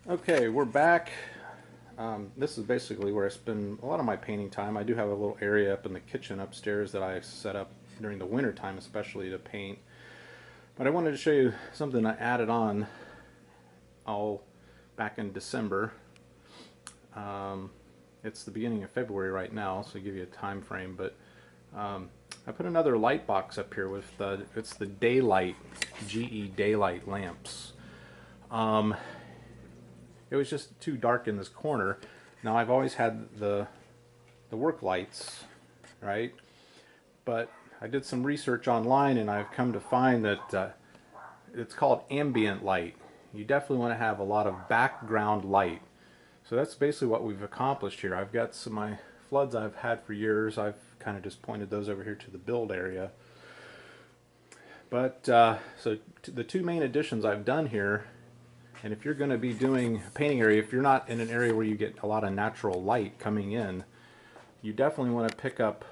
Okay, we're back. This is basically where I spend a lot of my painting time. I do have a little area up in the kitchen upstairs that I set up during the winter time, especially to paint. But I wanted to show you something I added on all back in December. Um, it's the beginning of February right now, so to give you a time frame. But I put another light box up here with it's the daylight GE daylight lamps. Um, it was just too dark in this corner. Now I've always had the work lights, right? But I did some research online and I've come to find that it's called ambient light. You definitely want to have a lot of background light. So that's basically what we've accomplished here. I've got some of my floods I've had for years. I've kind of just pointed those over here to the build area. But so the two main additions I've done here, and if you're going to be doing a painting area, if you're not in an area where you get a lot of natural light coming in, you definitely want to pick up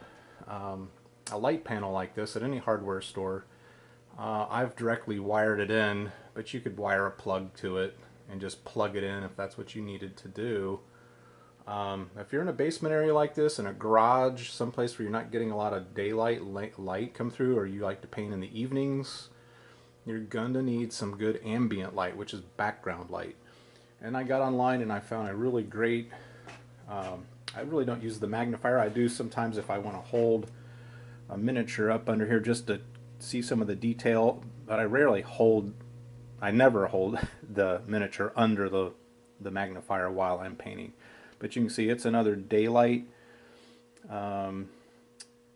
a light panel like this at any hardware store. I've directly wired it in, but you could wire a plug to it and just plug it in if that's what you needed to do. If you're in a basement area like this, in a garage, someplace where you're not getting a lot of daylight light come through, or you like to paint in the evenings, you're going to need some good ambient light, which is background light. And I got online and I found a really great, I really don't use the magnifier. I do sometimes if I want to hold a miniature up under here just to see some of the detail, but I never hold the miniature under the magnifier while I'm painting. But you can see it's another daylight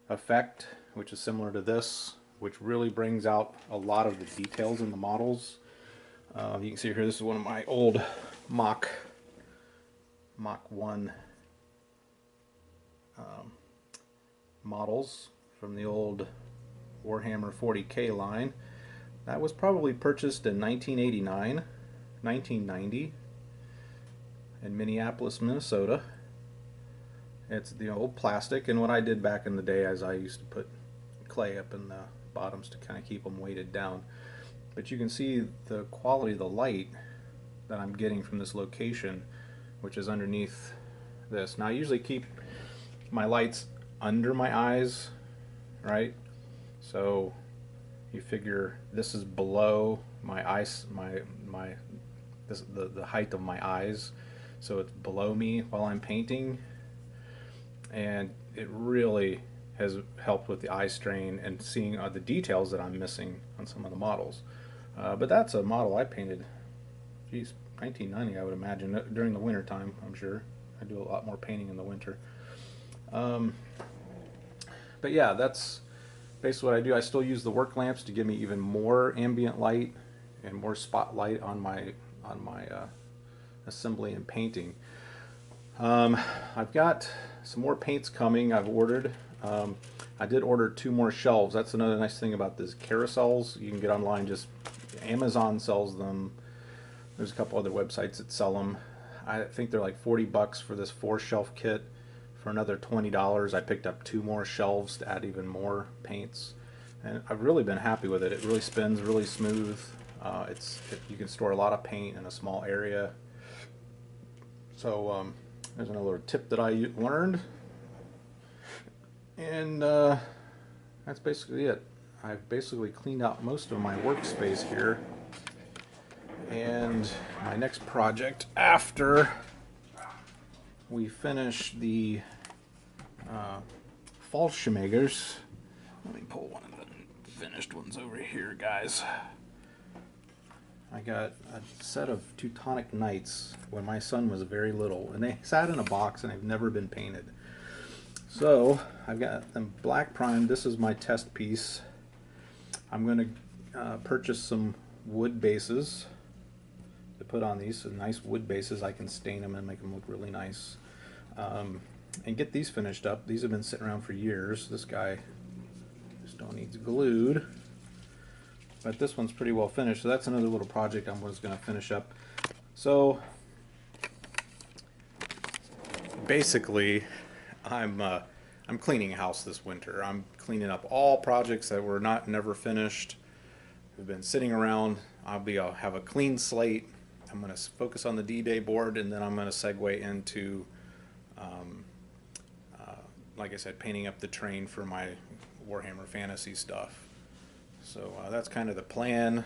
effect, which is similar to this, which really brings out a lot of the details in the models. You can see here, this is one of my old Mach 1 models from the old Warhammer 40K line. That was probably purchased in 1989, 1990 in Minneapolis, Minnesota. It's the old plastic, and what I did back in the day is I used to put clay up in the bottoms to kind of keep them weighted down. But you can see the quality of the light that I'm getting from this location, which is underneath this. Now I usually keep my lights under my eyes, right? So you figure this is below my eyes, the height of my eyes, so it's below me while I'm painting, and it really has helped with the eye strain and seeing the details that I'm missing on some of the models. But that's a model I painted, geez, 1990, I would imagine, during the winter time. I'm sure I do a lot more painting in the winter. But yeah, that's basically what I do. I still use the work lamps to give me even more ambient light and more spotlight on my assembly and painting. I've got some more paints coming. I've ordered. I did order 2 more shelves. That's another nice thing about these carousels. You can get online. Just Amazon sells them. There's a couple other websites that sell them. I think they're like 40 bucks for this 4-shelf kit. For another $20, I picked up 2 more shelves to add even more paints, and I've really been happy with it. It really spins really smooth. You can store a lot of paint in a small area. So there's another tip that I learned, and that's basically it. I've basically cleaned out most of my workspace here, and my next project after we finish the Fallschirmjägers. Let me pull one of the finished ones over here, guys. I got a set of Teutonic Knights when my son was very little, and they sat in a box and they've never been painted. So I've got them black primed. This is my test piece. I'm going to purchase some wood bases to put on these. So nice wood bases. I can stain them and make them look really nice. And get these finished up. These have been sitting around for years. This guy still needs glued, but this one's pretty well finished. So that's another little project I'm just going to finish up. So basically, I'm cleaning house this winter. I'm cleaning up all projects that were never finished. Have been sitting around. I'll have a clean slate, I'm going to focus on the D-Day board, and then I'm going to segue into, like I said, painting up the terrain for my Warhammer Fantasy stuff. So that's kind of the plan.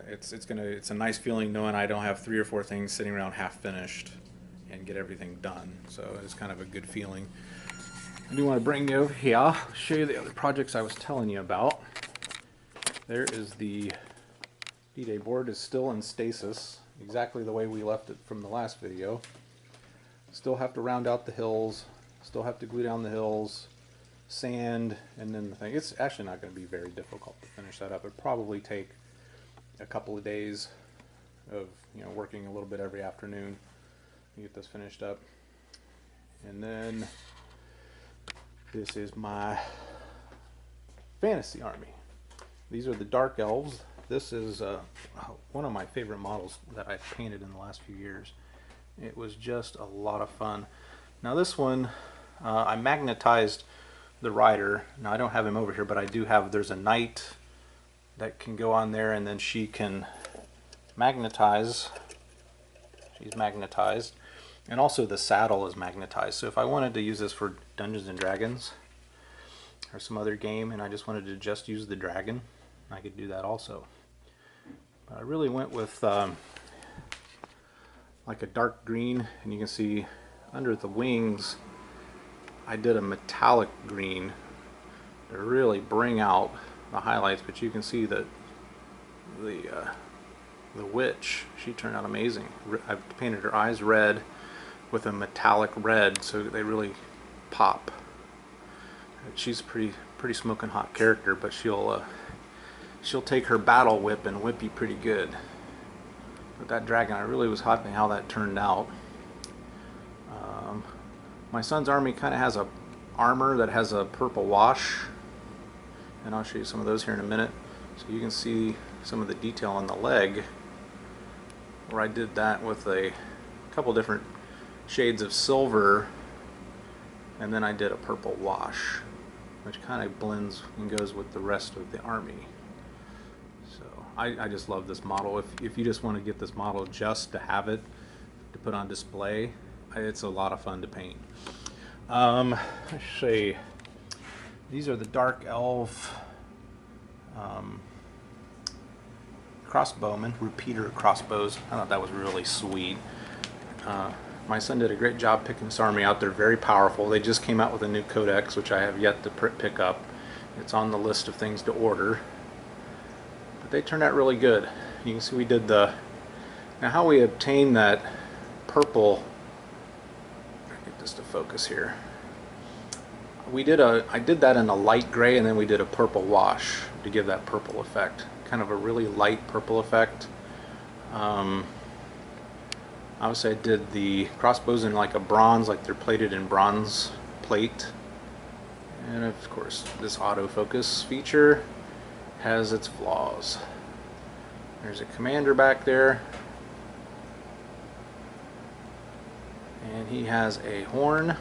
It's a nice feeling knowing I don't have 3 or 4 things sitting around half finished and get everything done. So it's kind of a good feeling. I do want to bring you over here, show you the other projects I was telling you about. There is the D-Day board is still in stasis, exactly the way we left it from the last video. Still have to round out the hills, still have to glue down the hills, sand, and then the thing. It's actually not going to be very difficult to finish that up. It'd probably take a couple of days of working a little bit every afternoon to get this finished up. And then this is my fantasy army. These are the Dark Elves. This is one of my favorite models that I've painted in the last few years. It was just a lot of fun. Now this one, I magnetized the rider. Now I don't have him over here, but I do have, there's a knight that can go on there, and then she can magnetize. She's magnetized. And also the saddle is magnetized. So if I wanted to use this for Dungeons and Dragons or some other game, and I just wanted to just use the dragon, I could do that also. But I really went with like a dark green, and you can see under the wings I did a metallic green to really bring out the highlights. But you can see that the witch, she turned out amazing. I've painted her eyes red with a metallic red, so they really pop. She's a pretty smoking hot character, but she'll take her battle whip and whip you pretty good. But that dragon, I really was happy how that turned out. My son's army kind of has a armor that has a purple wash, and I'll show you some of those here in a minute. So you can see some of the detail on the leg, where I did that with a couple different shades of silver, and then I did a purple wash, which kind of blends and goes with the rest of the army. So I just love this model. If you just want to get this model just to have it to put on display, it's a lot of fun to paint. Let's see. These are the Dark Elf crossbowmen, repeater crossbows. I thought that was really sweet. My son did a great job picking this army out. They're very powerful. They just came out with a new codex, which I have yet to pick up. It's on the list of things to order. But they turned out really good. You can see we did the... Now how we obtained that purple... Get this to focus here. I did that in a light gray, and then we did a purple wash to give that purple effect. Kind of a really light purple effect. Obviously I did the crossbows in like a bronze, like they're plated in bronze plate. And of course this autofocus feature has its flaws. There's a commander back there, and he has a horn.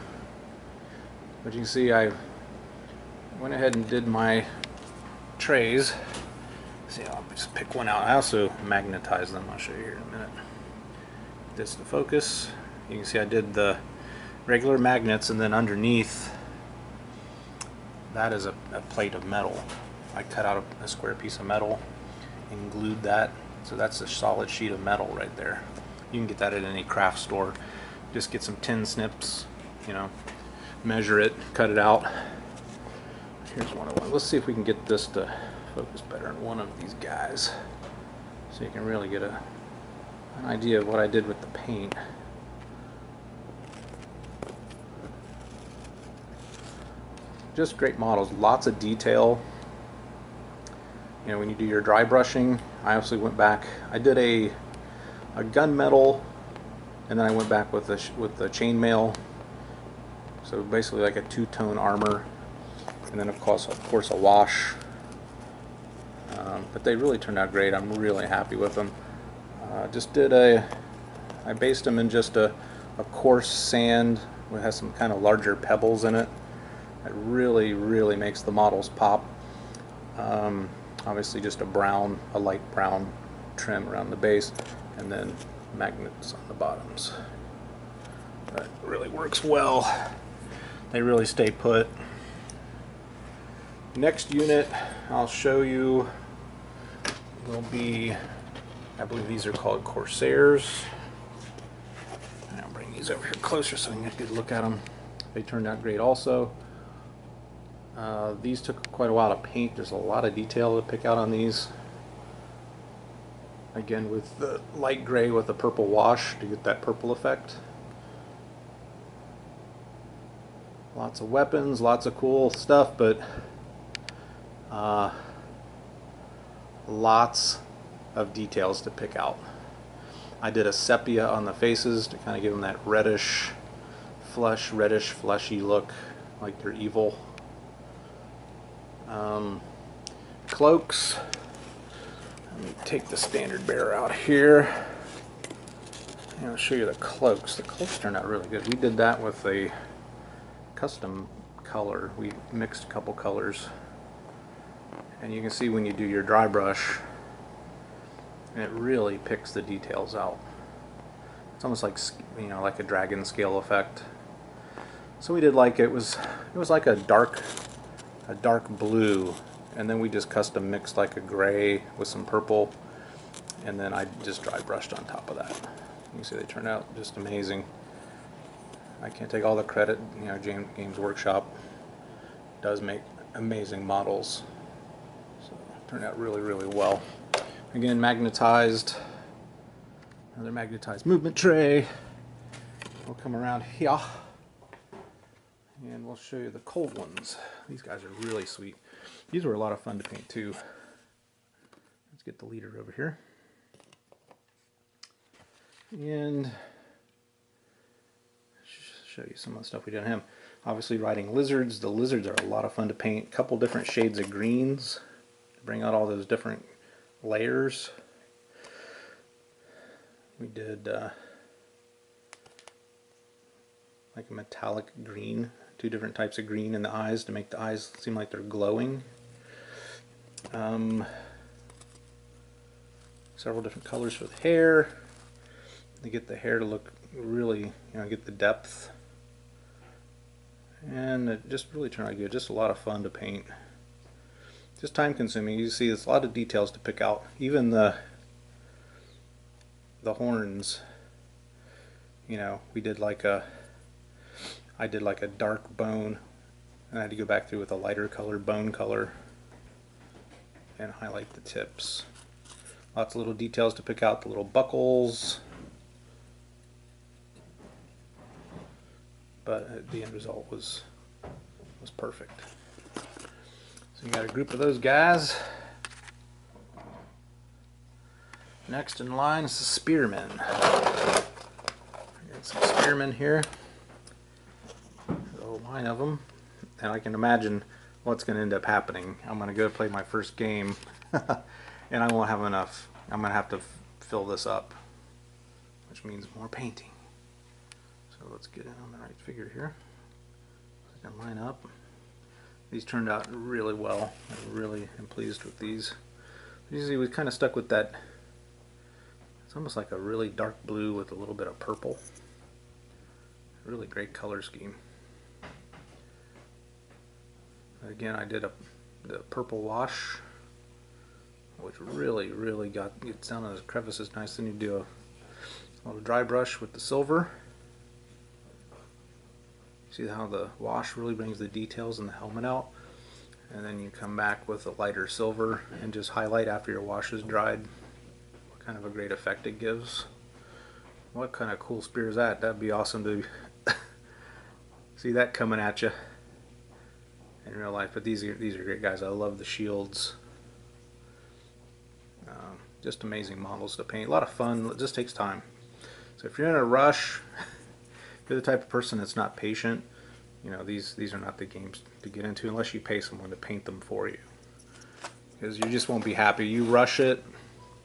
But you can see I went ahead and did my trays. See, I'll just pick one out. I also magnetized them. I'll show you here in a minute. This to focus. You can see I did the regular magnets, and then underneath that is a plate of metal. I cut out a square piece of metal and glued that. So that's a solid sheet of metal right there. You can get that at any craft store. Just get some tin snips, measure it, cut it out. Here's one of them. Let's see if we can get this to focus better on one of these guys, so you can really get an idea of what I did with the paint. Just great models, lots of detail. When you do your dry brushing, I actually went back. I did a gunmetal, and then I went back with the chainmail. So basically like a two-tone armor, and then of course a wash. But they really turned out great. I'm really happy with them. I based them in just a coarse sand that has some kind of larger pebbles in it. It really makes the models pop. Obviously just a light brown trim around the base, and then magnets on the bottoms. That really works well. They really stay put. Next unit I'll show you will be, I believe these are called Corsairs. I'll bring these over here closer so you can get a good look at them. They turned out great also. These took quite a while to paint. There's a lot of detail to pick out on these. Again, with the light gray with the purple wash to get that purple effect. Lots of weapons, lots of cool stuff, but lots of details to pick out. I did a sepia on the faces to kind of give them that reddish, reddish, fleshy look, like they're evil. Cloaks. Let me take the standard bearer out here. And I'll show you the cloaks. The cloaks turned out really good. We did that with a custom color. We mixed a couple colors. And you can see when you do your dry brush, it really picks the details out. It's almost like, you know, like a dragon scale effect. So we did like it was like a dark blue, and then we just custom mixed like a gray with some purple, and then I just dry brushed on top of that. You can see they turned out just amazing. I can't take all the credit. You know, Games Workshop does make amazing models. So it turned out really, really well. Again, magnetized. Another magnetized movement tray. We'll come around here and we'll show you the cold ones. These guys are really sweet. These were a lot of fun to paint too. Let's get the leader over here. And show you some of the stuff we did on him. Obviously riding lizards. The lizards are a lot of fun to paint. A couple different shades of greens to bring out all those different layers. We did like a metallic green, two different types of green in the eyes to make the eyes seem like they're glowing. Several different colors for the hair to get the hair to look really, you know, get the depth. And it just really turned out good. Just a lot of fun to paint. Just time consuming. You see there's a lot of details to pick out. Even the horns, you know, I did like a dark bone, and I had to go back through with a lighter colored bone color and highlight the tips. Lots of little details to pick out, the little buckles, but the end result was perfect. So you got a group of those guys. Next in line is the spearmen. Got some spearmen here. A line of them, and I can imagine what's going to end up happening. I'm going to go play my first game, and I won't have enough. I'm going to have to fill this up, which means more painting. So let's get it on the right figure here. So I can line up. These turned out really well. I really am pleased with these. Usually we kind of stuck with that. It's almost like a really dark blue with a little bit of purple. Really great color scheme. Again, I did the purple wash, which really gets down to the crevices nice. Then you do a little dry brush with the silver. See how the wash really brings the details in the helmet out, and then you come back with a lighter silver and just highlight after your wash is dried. What kind of a great effect it gives. What kind of cool spear is that? That'd be awesome to see that coming at you in real life. But these are great guys. I love the shields. Just amazing models to paint. A lot of fun. It just takes time. So if you're in a rush, if you're the type of person that's not patient, you know, these are not the games to get into unless you pay someone to paint them for you, because you just won't be happy. You rush it,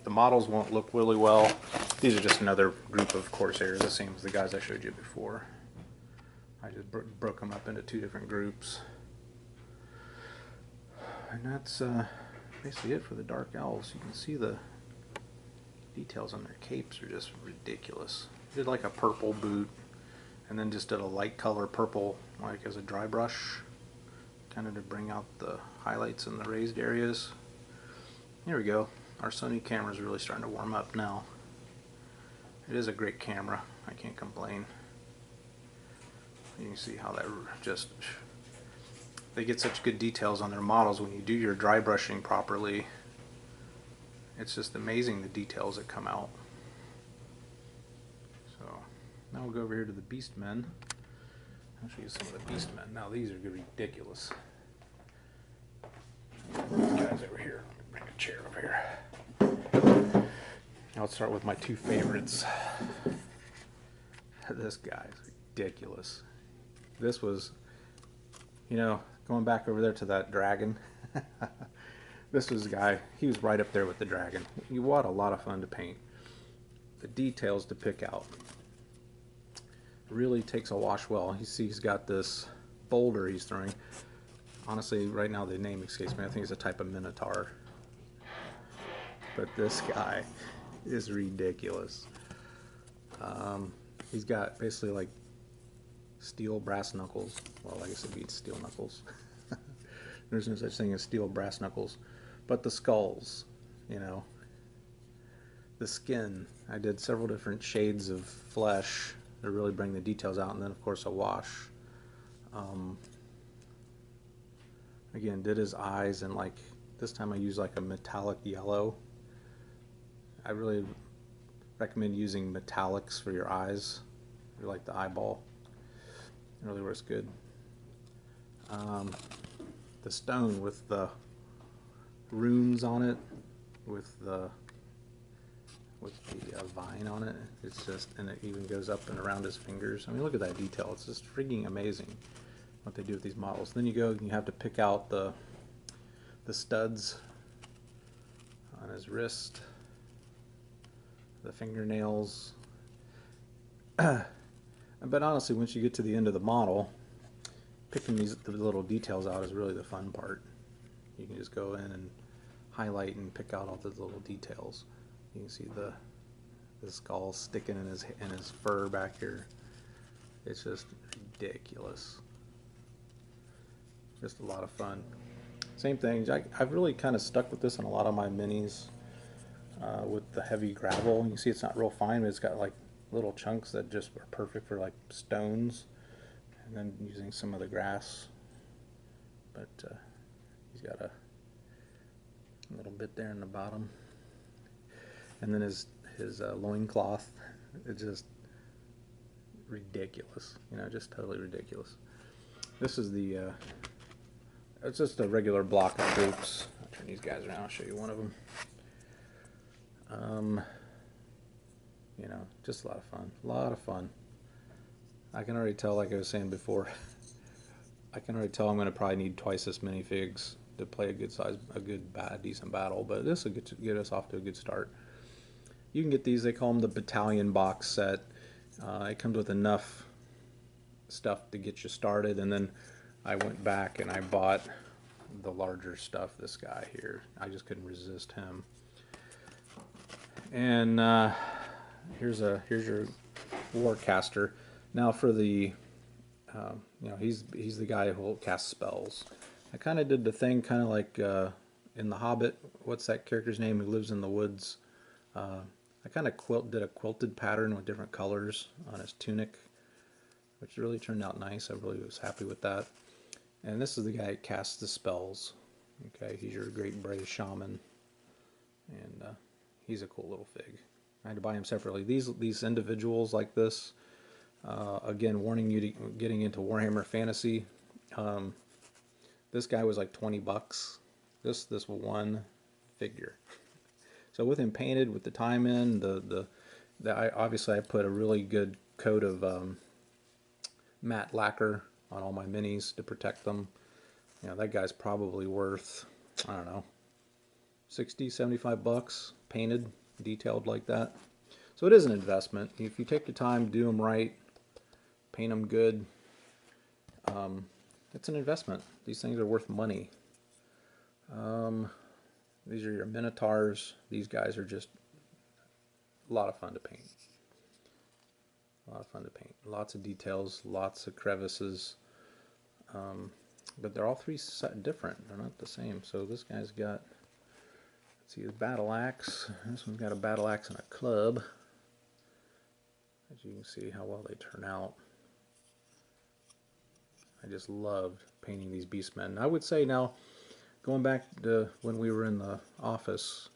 the models won't look really well. These are just another group of Corsairs, the same as the guys I showed you before. I just broke them up into two different groups. And that's basically it for the Dark Owls. You can see the Details on their capes are just ridiculous. Did like a purple boot, and then just did a light color purple, like as a dry brush, kind of to bring out the highlights in the raised areas. Here we go. Our Sony camera is really starting to warm up now. It is a great camera. I can't complain. You can see how that just, they get such good details on their models when you do your dry brushing properly. It's just amazing the details that come out. So now we'll go over here to the Beastmen. I'll show you some of the Beastmen. Now these are ridiculous. These guys over here. Let me bring a chair over here. I'll start with my two favorites. This guy's ridiculous. This was, you know, going back over there to that dragon. This was a guy, he was right up there with the dragon. What a lot of fun to paint. The details to pick out. Really takes a wash well. You see he's got this boulder he's throwing. Honestly, right now the name escapes me. I think it's a type of minotaur. But this guy is ridiculous. He's got basically like steel brass knuckles. Well, I guess it'd be steel knuckles. There's no such thing as steel brass knuckles. But the skulls, you know, the skin. I did several different shades of flesh to really bring the details out, and then of course a wash. Again, did his eyes, and like this time I used like a metallic yellow. I really recommend using metallics for your eyes. If you like the eyeball, it really works good. The stone with the runes on it, with the vine on it. It's just, and it even goes up and around his fingers. I mean, look at that detail. It's just freaking amazing what they do with these models. Then you go and you have to pick out the studs on his wrist, the fingernails. But honestly, once you get to the end of the model, picking the little details out is really the fun part. You can just go in and highlight and pick out all the little details. You can see the skull sticking in his fur back here. It's just ridiculous. Just a lot of fun. Same thing. I've really kind of stuck with this on a lot of my minis with the heavy gravel. You can see it's not real fine, but it's got like little chunks that just are perfect for like stones. And then using some of the grass. But he's got a little bit there in the bottom. And then his loincloth, it's just ridiculous. You know, just totally ridiculous. This is the, it's just a regular block of troops. I'll turn these guys around, I'll show you one of them. You know, just a lot of fun. A lot of fun. I can already tell, like I was saying before, I can already tell I'm going to probably need twice this many figs to play a decent battle, but this will get us off to a good start. You can get these, they call them the battalion box set. It comes with enough stuff to get you started, and then I went back and I bought the larger stuff, this guy here. I just couldn't resist him. And here's your Warcaster. Now for the, you know, he's the guy who will cast spells. I kind of did the thing kind of like in The Hobbit. What's that character's name who lives in the woods? I kind of did a quilted pattern with different colors on his tunic, which really turned out nice. I really was happy with that. And this is the guy who casts the spells. Okay, he's your great brave shaman, and he's a cool little fig. I had to buy him separately. These individuals like this. Again, warning you to getting into Warhammer Fantasy. This guy was like 20 bucks. This one figure. So with him painted, with the time in, obviously I put a really good coat of matte lacquer on all my minis to protect them. You know, that guy's probably worth, I don't know, 60, 75 bucks painted, detailed like that. So it is an investment. If you take the time, do them right, paint them good, it's an investment. These things are worth money. These are your Minotaurs. These guys are just lot of fun to paint. A lot of fun to paint. Lots of details, lots of crevices. But they're all three different. They're not the same. So this guy's got, let's see, his battle axe. This one's got a battle axe and a club. As you can see how well they turn out. I just loved painting these beastmen. I would say now, going back to when we were in the office,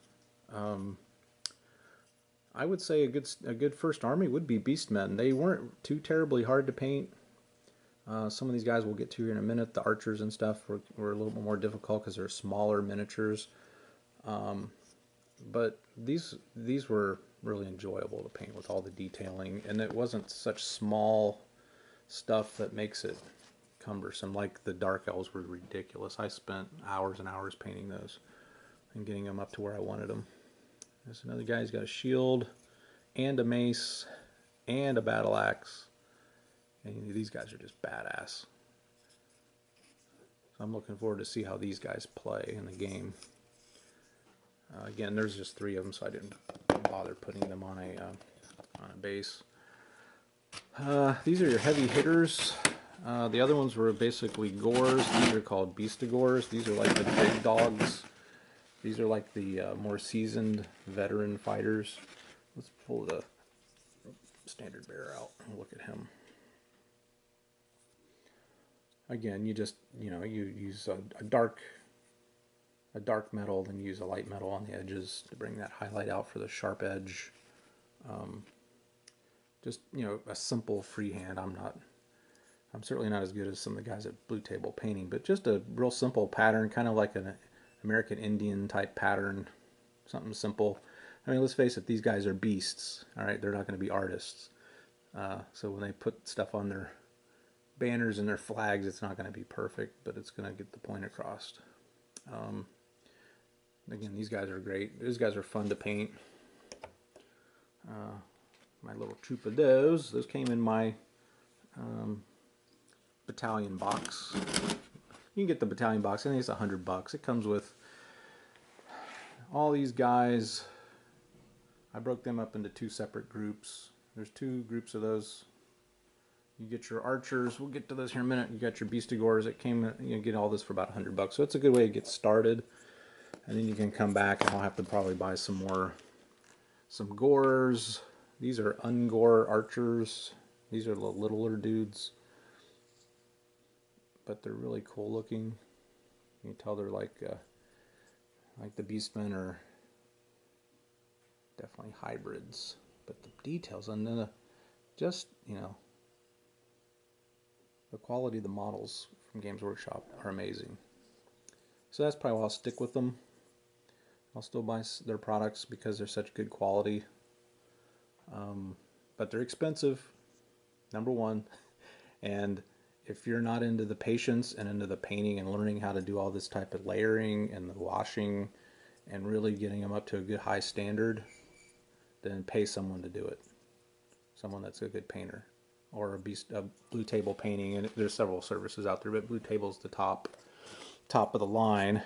I would say a good first army would be beastmen. They weren't too terribly hard to paint. Some of these guys we'll get to here in a minute. The archers and stuff were a little bit more difficult because they're smaller miniatures. But these were really enjoyable to paint with all the detailing, and it wasn't such small stuff that makes it cumbersome. Like the dark elves were ridiculous. I spent hours and hours painting those and getting them up to where I wanted them. There's another guy who's got a shield and a mace and a battle axe. And these guys are just badass. So I'm looking forward to see how these guys play in the game. Again, there's just 3 of them, so I didn't bother putting them on a base. These are your heavy hitters. The other ones were basically gores. These are called beastigores. These are like the big dogs. These are like the more seasoned veteran fighters. Let's pull the standard bearer out and look at him. Again, you just, you use a dark metal, then use a light metal on the edges to bring that highlight out for the sharp edge. Just, a simple freehand. I'm certainly not as good as some of the guys at Blue Table Painting, but just a real simple pattern, kind of like an American Indian type pattern, something simple. I mean, let's face it, these guys are beasts, all right? They're not going to be artists. So when they put stuff on their banners and their flags, it's not going to be perfect, but it's going to get the point across. Again, these guys are great. These guys are fun to paint. My little troop of those came in my battalion box. You can get the battalion box. I think it's $100. It comes with all these guys. I broke them up into 2 separate groups. There's 2 groups of those. You get your archers. We'll get to those here in a minute. You got your beastigores. It came. You get all this for about $100. So it's a good way to get started. And then you can come back, and I'll have to probably buy some gores. These are ungore archers. These are the littler dudes, but they're really cool looking. You can tell they're like the beastmen are definitely hybrids, but the details and then just the quality of the models from Games Workshop are amazing. So that's probably why I'll stick with them. I'll still buy their products because they're such good quality, but they're expensive, number one. And if you're not into the patience and into the painting and learning how to do all this type of layering and the washing and really getting them up to a good high standard, then pay someone to do it. Someone that's a good painter, or a Blue Table Painting. And there's several services out there, but Blue Table's the top of the line.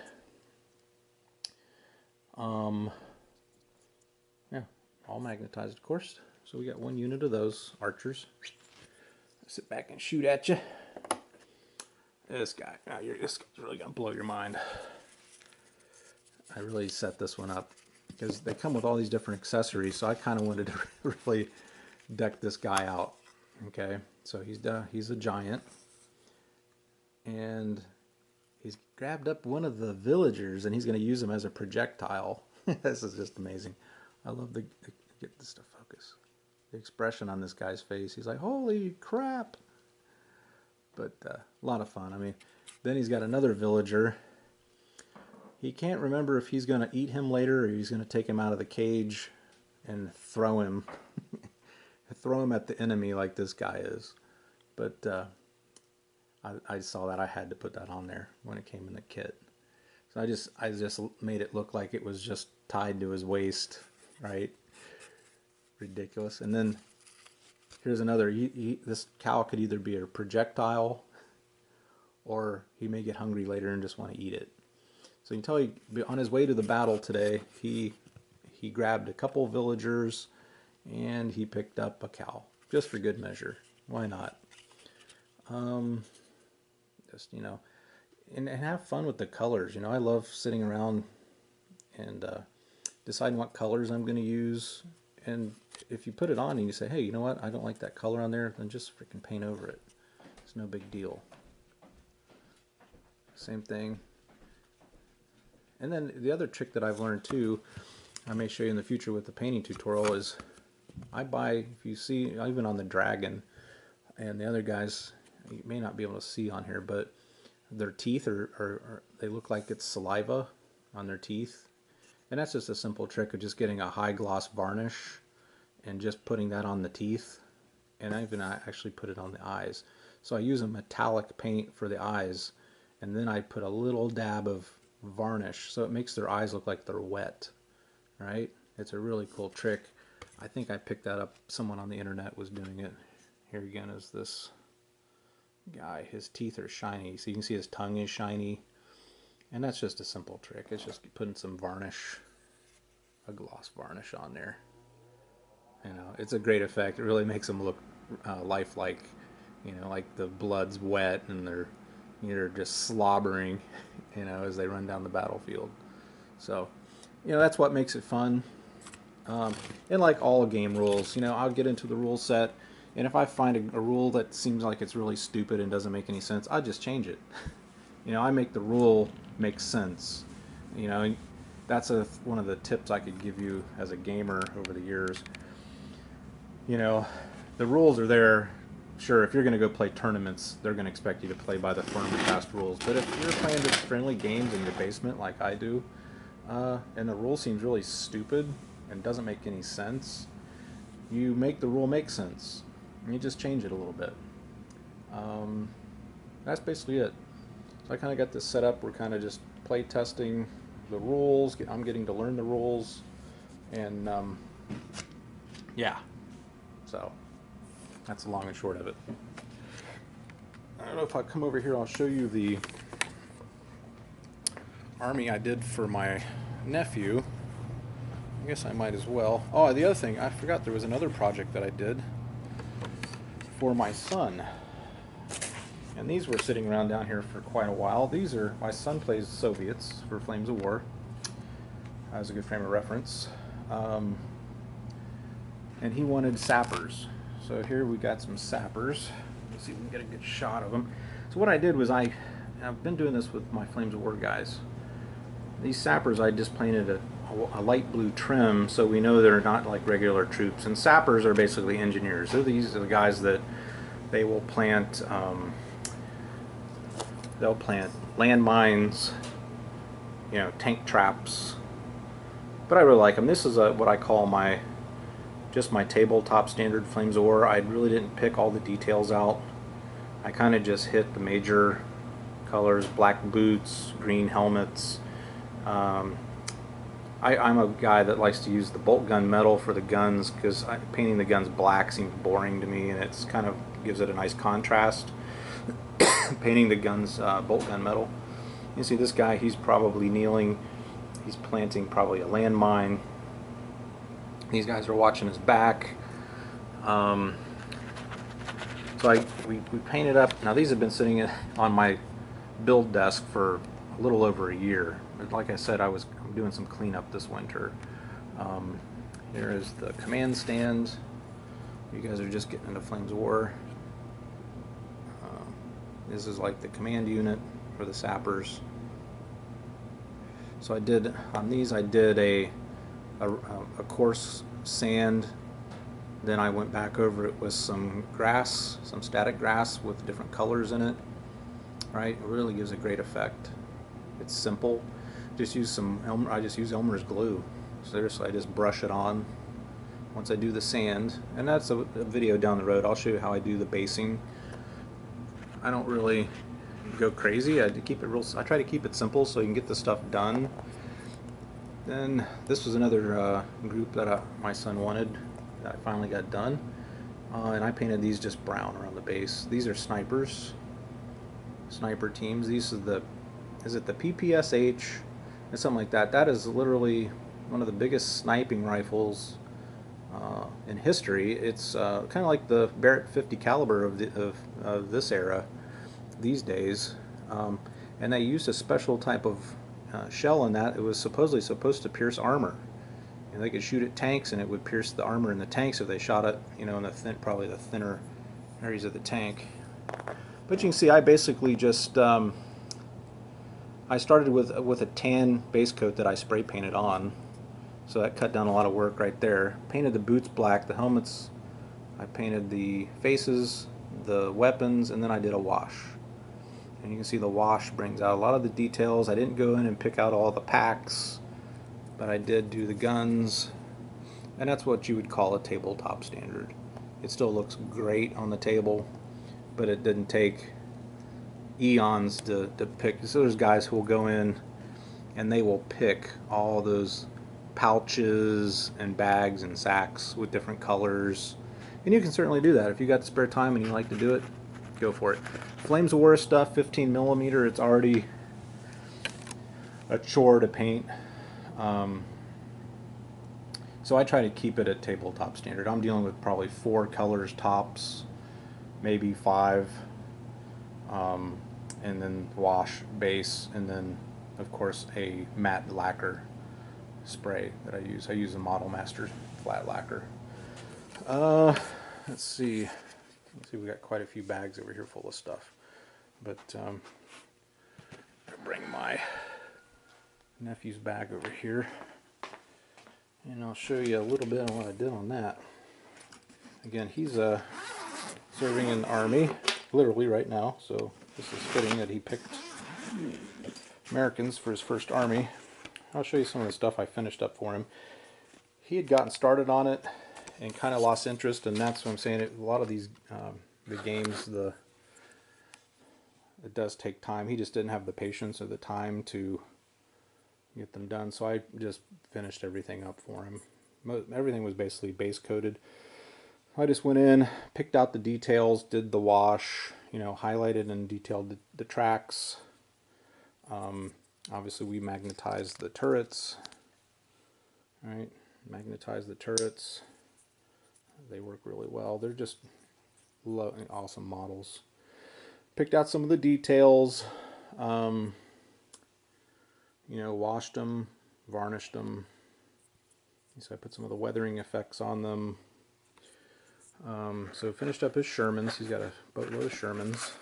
Yeah, all magnetized, of course. So we got 1 unit of those archers. Sit back and shoot at you. This guy, this guy's really gonna blow your mind. I really set this one up because they come with all these different accessories, so I kind of wanted to really deck this guy out. Okay, so he's a giant, and he's grabbed up one of the villagers, and he's going to use him as a projectile. This is just amazing. I love get this to focus. The expression on this guy's face. He's like, "Holy crap!" But a lot of fun. I mean, then he's got another villager. He can't remember if he's going to eat him later or he's going to take him out of the cage and throw him at the enemy like this guy is. But I saw that. I had to put that on there when it came in the kit. So I just made it look like it was just tied to his waist, right? Ridiculous. And then here's another. This cow could either be a projectile, or he may get hungry later and just want to eat it. So you can tell on his way to the battle today, he grabbed a couple villagers And he picked up a cow, just for good measure. Why not? Just, you know, and have fun with the colors. You know, I love sitting around and deciding what colors I'm going to use. And if you put it on and you say, hey, you know what, I don't like that color on there, then just freaking paint over it. It's no big deal. Same thing. And then the other trick that I've learned too, I may show you in the future with the painting tutorial, is I buy, if you see, even on the dragon and the other guys, you may not be able to see on here, but their teeth are they look like it's saliva on their teeth. And that's just a simple trick of just getting a high gloss varnish and just putting that on the teeth. And I actually put it on the eyes. So I use a metallic paint for the eyes, and then I put a little dab of varnish, so it makes their eyes look like they're wet, right? It's a really cool trick. I think I picked that up. Someone on the internet was doing it. Here again is this guy. His teeth are shiny, so you can see his tongue is shiny. And that's just a simple trick. It's just putting some varnish, a gloss varnish on there. You know, it's a great effect. It really makes them look lifelike. You know, like the blood's wet and they're just slobbering, you know, as they run down the battlefield. So, you know, that's what makes it fun. And like all game rules, you know, I'll get into the rule set, and if I find a rule that seems like it's really stupid and doesn't make any sense, I'll just change it. You know, I make the rule make sense. You know, and that's one of the tips I could give you as a gamer over the years. You know, the rules are there. Sure, if you're going to go play tournaments, they're going to expect you to play by the firm and fast rules. But if you're playing just friendly games in your basement like I do, and the rule seems really stupid and doesn't make any sense, you make the rule make sense. And you just change it a little bit. That's basically it. So I kind of got this set up. We're kind of just play testing the rules. I'm getting to learn the rules. And yeah, so that's the long and short of it. I don't know if I come over here, I'll show you the army I did for my nephew. I guess I might as well. Oh, the other thing, I forgot there was another project that I did for my son. And these were sitting around down here for quite a while. These are, my son plays Soviets for Flames of War. That was a good frame of reference. And he wanted sappers. So here we got some sappers. Let's see if we can get a good shot of them. So what I did was I've been doing this with my Flames of War guys. These sappers, I just painted a light blue trim so we know they're not like regular troops. And sappers are basically engineers. These are the guys that they will plant, they'll plant landmines, you know, tank traps. But I really like them. This is what I call just my tabletop standard Flames of War. I really didn't pick all the details out. I kind of just hit the major colors: black boots, green helmets. I'm a guy that likes to use the bolt gun metal for the guns because painting the guns black seems boring to me, and it's kind of gives it a nice contrast. Painting the guns bolt gun metal. You see this guy, he's probably kneeling. He's planting probably a landmine. These guys are watching his back. So we painted up. Now these have been sitting on my build desk for a little over a year. But like I said, I'm doing some cleanup this winter. Here is the command stand. You guys are just getting into Flames of War. This is like the command unit for the sappers. So I did on these. I did a coarse sand. Then I went back over it with some grass, some static grass with different colors in it. Right, it really gives a great effect. It's simple. Just use I just use Elmer's glue. Seriously, I just brush it on once I do the sand. And that's a video down the road. I'll show you how I do the basing. I don't really go crazy. I try to keep it simple so you can get the stuff done. Then this was another group that my son wanted that I finally got done. And I painted these just brown around the base. These are snipers. Sniper teams. These are is it the PPSH or something like that? That is literally one of the biggest sniping rifles in history. It's kind of like the Barrett 50 caliber of this era these days. And they used a special type of shell in that. It was supposedly supposed to pierce armor. And they could shoot at tanks, and it would pierce the armor in the tanks if they shot it, you know, in the probably the thinner areas of the tank. But you can see, I basically just I started with a tan base coat that I spray painted on, so that cut down a lot of work right there. Painted the boots black, the helmets. I painted the faces, the weapons, and then I did a wash. And you can see the wash brings out a lot of the details. I didn't go in and pick out all the packs, but I did do the guns, and that's what you would call a tabletop standard. It still looks great on the table, but it didn't take eons to pick. So there's guys who will go in and they will pick all those pouches and bags and sacks with different colors, and you can certainly do that if you got the spare time and you like to do it. Go for it. Flames of War stuff, 15 millimeter. It's already a chore to paint. So I try to keep it at tabletop standard. I'm dealing with probably 4 colors tops, maybe 5, and then wash, base, and then of course a matte lacquer spray that I use. I use the Model Master flat lacquer. Let's see. We got quite a few bags over here full of stuff, but I'll bring my nephew's bag over here, and I'll show you a little bit of what I did on that. Again, he's serving in the Army, literally right now, so this is fitting that he picked Americans for his first Army. I'll show you some of the stuff I finished up for him. He had gotten started on it and kind of lost interest, and that's what I'm saying. A lot of these the games, it does take time. He just didn't have the patience or the time to get them done, so I just finished everything up for him. Everything was basically base coated. I just went in, picked out the details, did the wash, you know, highlighted and detailed the tracks. Obviously we magnetized the turrets, right? Magnetized the turrets. They work really well. They're just awesome models. Picked out some of the details, you know, washed them, varnished them. So I put some of the weathering effects on them. So finished up his Shermans. He's got a boatload of Shermans.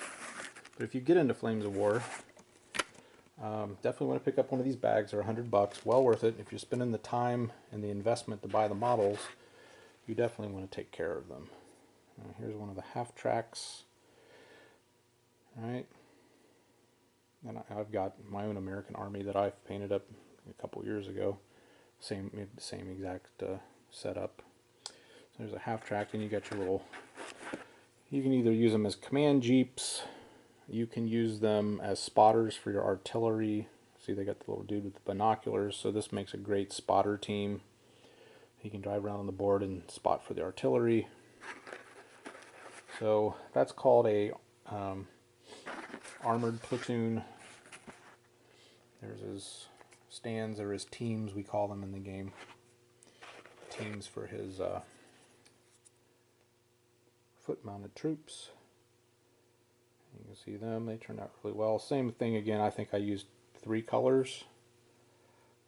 But if you get into Flames of War, definitely want to pick up one of these bags. They're $100, well worth it. If you're spending the time and the investment to buy the models, you definitely want to take care of them. Here's one of the half tracks. All right, and I've got my own American Army that I've painted up a couple years ago. Same exact setup. So there's a half track, and you got your little. You can either use them as command jeeps. You can use them as spotters for your artillery. See, they got the little dude with the binoculars, so this makes a great spotter team. He can drive around on the board and spot for the artillery. So that's called a armored platoon. There's his stands, or his teams, we call them in the game. Teams for his foot-mounted troops. You can see them, they turned out really well. Same thing again, I think I used 3 colors,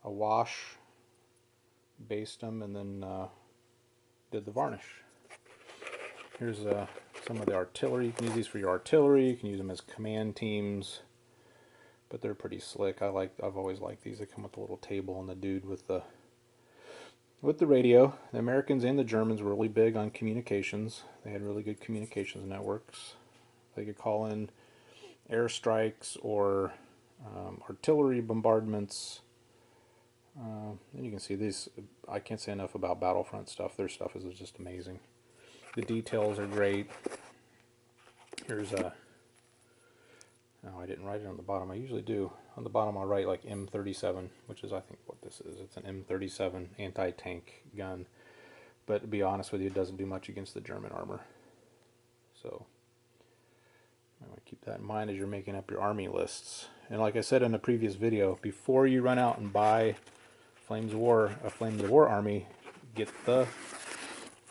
a wash, based them, and then did the varnish. Here's some of the artillery. You can use these for your artillery, you can use them as command teams, but they're pretty slick. I've always liked these. They come with a little table and the dude with the radio. The Americans and the Germans were really big on communications. They had really good communications networks. They could call in airstrikes or artillery bombardments. And you can see these. I can't say enough about Battlefront stuff. Their stuff is just amazing. The details are great. Here's a. No, I didn't write it on the bottom. I usually do. On the bottom, I'll write like M37, which is, I think, what this is. It's an M37 anti-tank gun. But to be honest with you, it doesn't do much against the German armor. So I want to keep that in mind as you're making up your army lists. And like I said in a previous video, before you run out and buy a Flames of War army, get the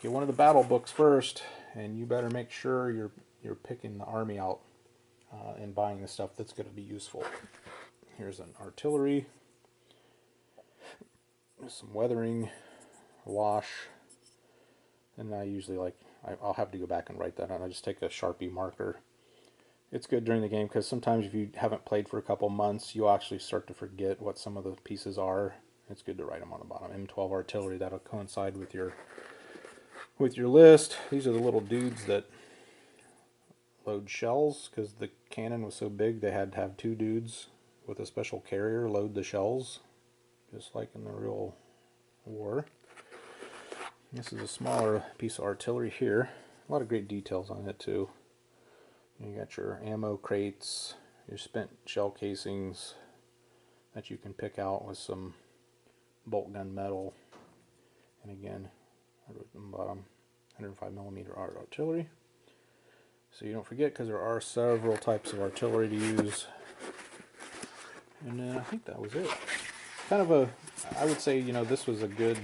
get one of the battle books first, and you better make sure you're picking the army out and buying the stuff that's going to be useful. Here's an artillery, some weathering, wash, and I usually I'll have to go back and write that on. I just take a Sharpie marker. It's good during the game because sometimes if you haven't played for a couple months, you actually start to forget what some of the pieces are. It's good to write them on the bottom. M12 artillery, that'll coincide with your list. These are the little dudes that load shells, because the cannon was so big they had to have two dudes with a special carrier load the shells, just like in the real war. This is a smaller piece of artillery here. A lot of great details on it too. You got your ammo crates, your spent shell casings that you can pick out with some bolt gun metal. And again, I wrote on the bottom, 105mm artillery. So you don't forget, because there are several types of artillery to use. And then I think that was it. Kind of I would say, this was a good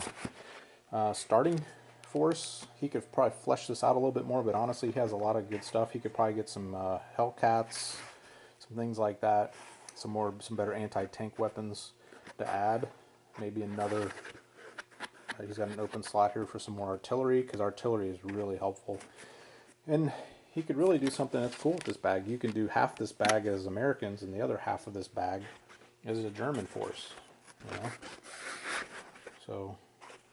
starting force. He could probably flesh this out a little bit more, but honestly, he has a lot of good stuff. He could probably get some Hellcats, some things like that, some better anti-tank weapons to add. Maybe another. He's got an open slot here for some more artillery, because artillery is really helpful. And he could really do something that's cool with this bag. You can do half this bag as Americans and the other half of this bag as a German force. So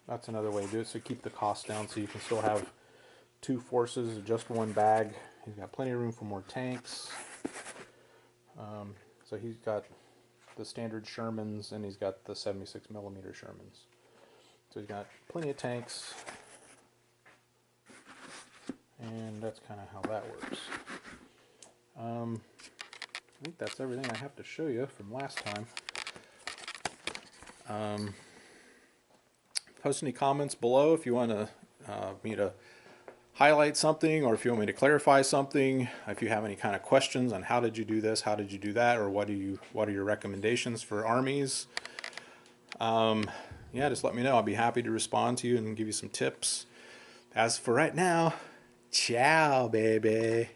that's another way to do it. So keep the cost down, so you can still have two forces, just one bag. He's got plenty of room for more tanks. So he's got the standard Shermans, and he's got the 76mm Shermans. So he's got plenty of tanks, and that's kind of how that works. I think that's everything I have to show you from last time. Post any comments below if you want me to highlight something, or if you want me to clarify something. If you have any kind of questions on how did you do this, how did you do that, or what are your recommendations for armies? Yeah, just let me know. I'll be happy to respond to you and give you some tips. As for right now, ciao, baby.